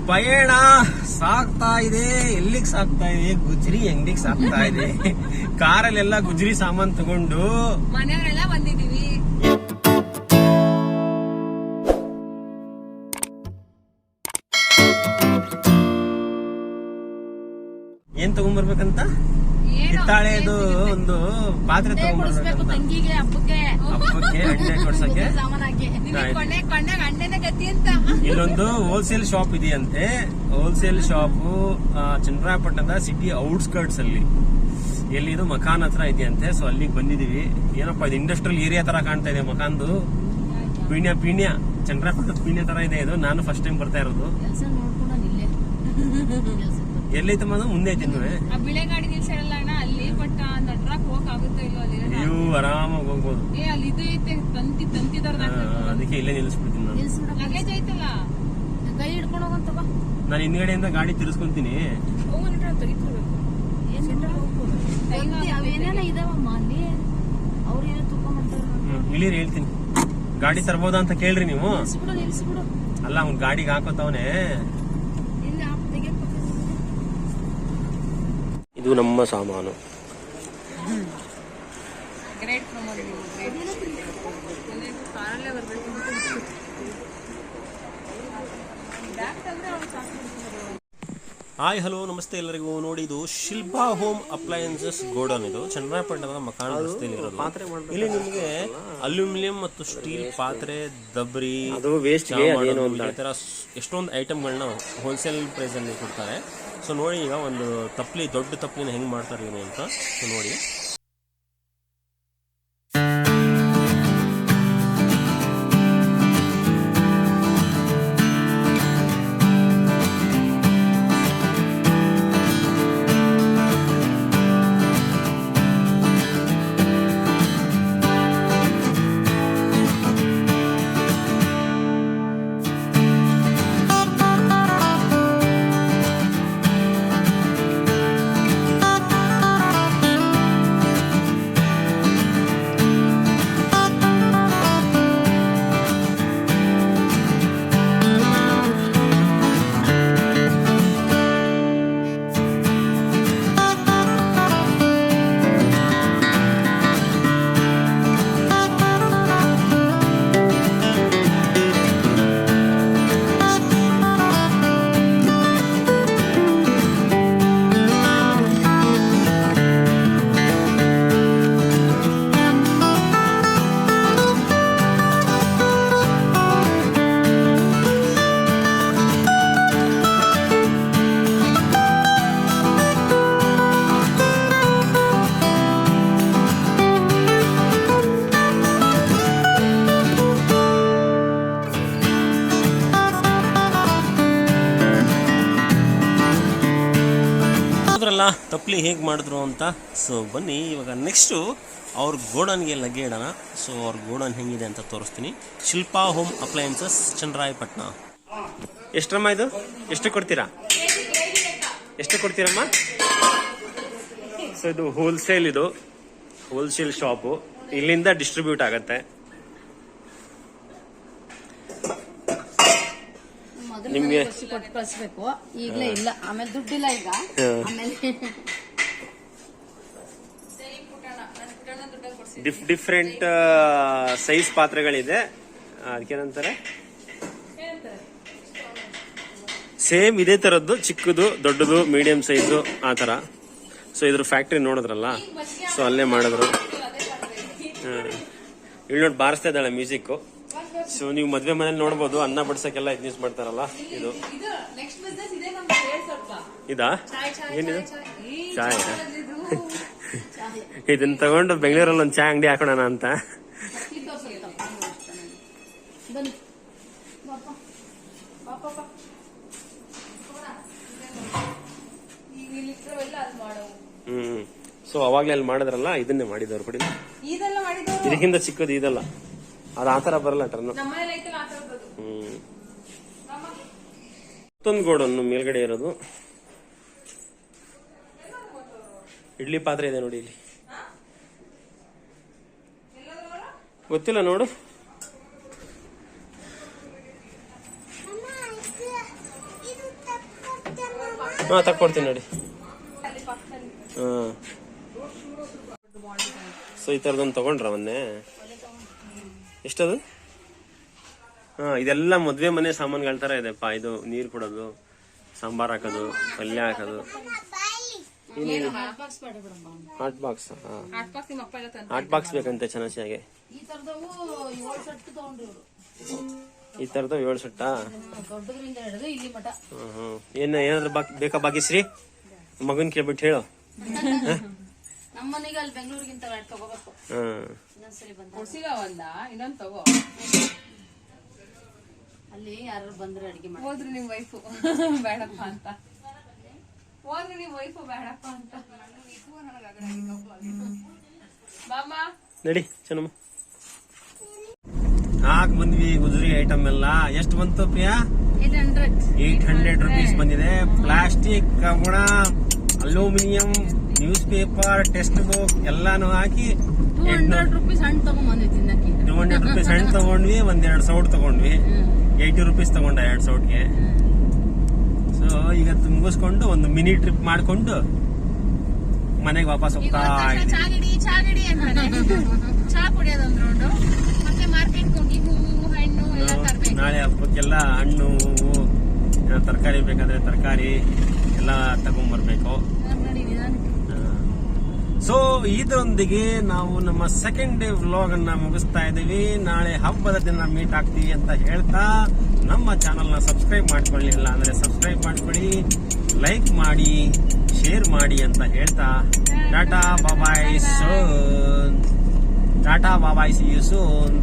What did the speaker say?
ಪಯಣ ಸಾಗ್ತಾ ಇದೆ. ಎಲ್ಲಿಗೆ ಸಾಗ್ತಾ ಇದೆ? ಗುಜ್ರಿ ಅಂಗಡಿಗೆ ಸಾಗ್ತಾ ಇದೆ. ಕಾರಲ್ಲೆಲ್ಲ ಗುಜ್ರಿ ಸಾಮಾನ್ ತಗೊಂಡು ಮನೆಯವರೆಲ್ಲ ಬಂದಿದೀವಿ. ಏನ್ ತಗೊಂಡ್ಬರ್ಬೇಕಂತ? ಹಿತ್ತಾಳೆದು ಒಂದು ಪಾತ್ರೆ ತಗೊಂಡ್ಬರ್ಬೇಕು ತಂಗಿಗೆ ಹಬ್ಬಕ್ಕೆ ಅಂಡೆ ಕೊಡ್ಸಕ್ಕೆ. ಇಲ್ಲೊಂದು ಹೋಲ್ಸೇಲ್ ಶಾಪ್ ಇದೆಯಂತೆ. ಹೋಲ್ಸೇಲ್ ಶಾಪ್ ಚನ್ನರಾಯಪಟ್ಟಣದ ಸಿಟಿ ಔಟ್ಸ್ಕರ್ಟ್ಸ್ ಅಲ್ಲಿ, ಎಲ್ಲಿದು ಮಕಾನ್ ಹತ್ರ ಇದೆಯಂತೆ. ಸೊ ಅಲ್ಲಿಗೆ ಬಂದಿದೀವಿ. ಏನಪ್ಪಾ ಇದು ಇಂಡಸ್ಟ್ರಿಯಲ್ ಏರಿಯಾ ತರ ಕಾಣ್ತಾ ಇದೆ ಮಕಾನ್ದು. ಪೀಣ್ಯ ಚನ್ನರಾಯಪಟ್ಟಣದ ಪೀಣ್ಯ ತರ ಇದೆ ಇದು. ನಾನು ಫಸ್ಟ್ ಟೈಮ್ ಬರ್ತಾ ಇರೋದು. ಎಲ್ಲೈತಮ್ಮ ಅದು? ಮುಂದೆ ಐತಿ ಬಿಳೆ ಗಾಡಿ ನಿಲ್ಸಲ್ಲ ಅಲ್ಲಿ. ಬಟ್ ನಡ್ರಾಕ್ ಹೋಗಕ್ ಆಗುತ್ತೋ ಇಲ್ಲೋ ಅಲ್ಲಿ? ನೀವು ಆರಾಮಾಗಿ ಹೋಗ್ಬೋದು. ಅಲ್ಲಿ ಇದು ಐತೆ ತಂತಿ ಅದಕ್ಕೆ ಇಲ್ಲೇ ನಿಲ್ಲಿಸ್ಬಿಡ್ತೀನಿ ನಾನು. ಲಗೇಜ್ ಐತಲ್ಲ, ಕೈ ಹಿಡ್ಕೊಂಡು ಹೋಗಂತ. ನಾನು ಹಿಂದ್ಗಡೆಯಿಂದ ಗಾಡಿ ತಿರ್ಸ್ಕೊಂತೀನಿ. ಇಳಿರಿ ಹೇಳ್ತೀನಿ. ಗಾಡಿ ತರ್ಬೋದಾ ಅಂತ ಕೇಳ್ರಿ ನೀವು. ಅಲ್ಲ ಅವ್ನ್ ಗಾಡಿಗೆ ಹಾಕೋತವನೆ. ಇದು ನಮ್ಮ ಸಾಮಾನು. ಹಾಯ್ ಹಲೋ ನಮಸ್ತೆ ಎಲ್ಲರಿಗೂ. ನೋಡಿ, ಇದು ಶಿಲ್ಪಾ ಹೋಮ್ ಅಪ್ಲಯನ್ಸಸ್ ಗೋಡನ್. ಇದು ಚನ್ನರಾಯಪಟ್ಟಣದ ಮಕಾನ್ ರಸ್ತೆಯಲ್ಲಿ ಇರೋದು. ಇಲ್ಲಿ ನಿಮಗೆ ಅಲ್ಯೂಮಿನಿಯಂ ಮತ್ತು ಸ್ಟೀಲ್ ಪಾತ್ರೆ, ದಬ್ರಿ, ಈ ತರ ಎಷ್ಟೊಂದು ಐಟಮ್ಗಳನ್ನ ಹೋಲ್ಸೇಲ್ ಪ್ರೈಸ್ ಅಲ್ಲಿ ಕೊಡ್ತಾರೆ. ಸೊ ನೋಡಿ, ಈಗ ಒಂದು ತಪ್ಪಲಿ, ದೊಡ್ಡ ತಪ್ಪಲಿನ ಹೆಂಗ್ ಮಾಡ್ತಾರೆ ಏನು ಅಂತ. ಸೊ ನೋಡಿ, ತಪ್ಪಲಿ ಹೇಗೆ ಮಾಡಿದ್ರು ಅಂತ. ಸೊ ಬನ್ನಿ ಇವಾಗ ನೆಕ್ಸ್ಟು ಅವ್ರ ಗೋಡನ್ಗೆ ಲಗ್ಗೆ ಇಡೋಣ. ಸೊ ಅವ್ರ ಗೋಡನ್ ಹೆಂಗಿದೆ ಅಂತ ತೋರಿಸ್ತೀನಿ. Shilpa home appliances Channarayapatna. ಎಷ್ಟರಮ್ಮ ಇದು? ಎಷ್ಟು ಕೊಡ್ತೀರಾ? ಎಷ್ಟು ಕೊಡ್ತೀರಮ್ಮ? ಸೊ ಇದು ಹೋಲ್ಸೇಲ್, ಇದು ಹೋಲ್ಸೇಲ್ ಶಾಪು. ಇಲ್ಲಿಂದ ಡಿಸ್ಟ್ರಿಬ್ಯೂಟ್ ಆಗತ್ತೆ. ನಿಮ್ಗೆ ಕಳಿಸ್ಬೇಕು. ಈಗಲೇ ಇಲ್ಲ, ಆಮೇಲೆ ದುಡ್ಡಿಲ್ಲ ಈಗ. ಆಮೇಲೆ ಡಿಫ್ರೆಂಟ್ ಸೈಜ್ ಪಾತ್ರೆಗಳಿದೆ. ಅದಕ್ಕೇನಂತಾರೆ, ಸೇಮ್ ಇದೇ ತರದ್ದು, ಚಿಕ್ಕದು, ದೊಡ್ಡದು, ಮೀಡಿಯಂ ಸೈಜು, ಆ ತರ. ಸೊ ಇದ್ರ ಫ್ಯಾಕ್ಟ್ರಿ ನೋಡಿದ್ರಲ್ಲ, ಸೊ ಅಲ್ಲೇ ಮಾಡಿದ್ರು. ಇಲ್ಲಿ ನೋಡಿ ಬಾರಿಸ್ತಾ ಇದ್ದಾಳೆ ಮ್ಯೂಸಿಕ್. ಸೊ ನೀವು ಮದ್ವೆ ಮನೇಲಿ ನೋಡ್ಬೋದು, ಅನ್ನ ಬಡ್ಸಕ್ಕೆಲ್ಲ ಯೂಸ್ ಮಾಡ್ತಾರಲ್ಲ. ಇದು ಇದಾ? ಏನಿದು? ಚಾಯ್. ಇದನ್ನ ತಗೊಂಡು ಬೆಂಗಳೂರಲ್ಲಿ ಒಂದು ಚಾಯ್ ಅಂಗಡಿ ಹಾಕೋಣ ಅಂತ. ಸೊ ಅವಾಗ್ಲೇ ಅಲ್ಲಿ ಮಾಡಿದ್ರಲ್ಲ, ಇದನ್ನೇ ಮಾಡಿದವ್ರು ಬಿಡಿ. ಇದಕ್ಕಿಂತ ಚಿಕ್ಕದು ಇದಲ್ಲ, ಅದು ಆತರ ಬರಲ್ಲ ಟರ್ನ್. ಮತ್ತೊಂದು ಗೋಡನ್ನು ಮೇಲ್ಗಡೆ ಇರೋದು. ಇಡ್ಲಿ ಪಾತ್ರೆ ಇದೆ ನೋಡಿ ಇಲ್ಲಿ. ಗೊತ್ತಿಲ್ಲ ನೋಡು. ಹಾ ತಕ್ಕೊಡ್ತೀನಿ ನೋಡಿ. ಸೊ ಈ ತರದೊಂದು ತಗೊಂಡ್ರ ಮೊನ್ನೆ, ಎಷ್ಟದು? ಇದೆಲ್ಲ ಮದ್ವೆ ಮನೆ ಸಾಮಾನುಗಳ ತರ ಇದೆಪ್ಪ. ಇದು ನೀರ್ ಕೊಡೋದು, ಸಾಂಬಾರ್ ಹಾಕೋದು, ಪಲ್ಯ ಹಾಕೋದು. ಹಾಟ್ ಬಾಕ್ಸ್, ಹಾಟ್ ಬಾಕ್ಸ್ ಬೇಕಂತೆ ಚೆನ್ನಾಗಿ. ಈ ತರದ 7 ಸೆಟ್ಟ. ಏನಾದ್ರು ಬೇಕಾ ಭಾಗ್ಯಶ್ರೀ? ಮಗನ್ ಕೇಳ್ಬಿಟ್ಟು ಹೇಳು. ನಮ್ಮನೆಗೆ ಅಲ್ಲಿ ಬೆಂಗಳೂರಿಗಿಂತ ತಗೋಬೇಕು. ಇನ್ನೊಂದು ತಗೋ. ಅಲ್ಲಿ ಯಾರು ಬಂದ್ರೆ ಅಡಿಗೆ ಮಾಡಿ ಹೋದ್ರು ನಿಮ್ ವೈಫು ಬೇಡಪ್ಪ ಅಂತ, ಹೋದ್ರು ನಿಮ್ ವೈಫು ಬೇಡಪ್ಪ ಅಂತ. ಬಾಮ ನಡಿ ಚೆನ್ನಮ್ಮ. ಬಂದ್ವಿ ಗುಜರಿ ಐಟಮ್ ಎಲ್ಲ. ಎಷ್ಟು ಬಂತು ಪ್ರಿಯಾ? 800 rupees ಬಂದಿದೆ. ಪ್ಲಾಸ್ಟಿಕ್, ಕಬ್ಬಣ, aluminium, news paper, text book ಎಲ್ಲಾನು ಹಾಕಿ 200 rupees ಹಣ್ಣು ತಗೊಂಡ್ಬಂದ್ವಿ ತಿನ್ನಕ್ಕೆ. 200 rupees ಹಣ್ಣು ತಗೊಂಡ್ವಿ. 2 ಸೌಟ್ ತಗೊಂಡ್ವಿ. 80 rupees ತಗೊಂಡ 2 ಸೌಟ್ಗೆ. ಸೊ ಈಗ ಮುಗಿಸ್ಕೊಂಡು ಒಂದು ಮಿನಿ ಟ್ರಿಪ್ ಮಾಡ್ಕೊಂಡು ಮನೆಗೆ ವಾಪಸ್ ಹೋಗ್ತಾ ಇದ್ದೀವಿ. ಚಾ ಕುಡಿಯೋದೊಂದು ರೌಂಡು, ಮತ್ತೆ ಮಾರ್ಕೆಟ್ ಹೋಗಿ ಹೂವು ಹಣ್ಣು ಎಲ್ಲ ತರಬೇಕು. ನಾಳೆ ಹಬ್ಬಕ್ಕೆಲ್ಲ ಹಣ್ಣು, ಹೂವು, ತರಕಾರಿ ಬೇಕಾದ್ರೆ ತರಕಾರಿ ಎಲ್ಲ ತಗೊಂಡ್ಬರ್ಬೇಕು. ಸೊ ಇದರೊಂದಿಗೆ ನಾವು ನಮ್ಮ ಸೆಕೆಂಡ್ ಡೇ ವ್ಲಾಗ್ ಅನ್ನ ಮುಗಿಸ್ತಾ ಇದ್ದೀವಿ. ನಾಳೆ ಹಬ್ಬದ ದಿನ ಮೀಟ್ ಆಗ್ತೀವಿ ಅಂತ ಹೇಳ್ತಾ, ನಮ್ಮ ಚಾನಲ್ ನ ಸಬ್ಸ್ಕ್ರೈಬ್ ಮಾಡ್ಕೊಳ್ಳಿಲ್ಲ ಅಂದ್ರೆ ಸಬ್ಸ್ಕ್ರೈಬ್ ಮಾಡ್ಕೊಳ್ಳಿ, ಲೈಕ್ ಮಾಡಿ, ಶೇರ್ ಮಾಡಿ ಅಂತ ಹೇಳ್ತಾ tata bye bye soon. Tata bye bye see you soon.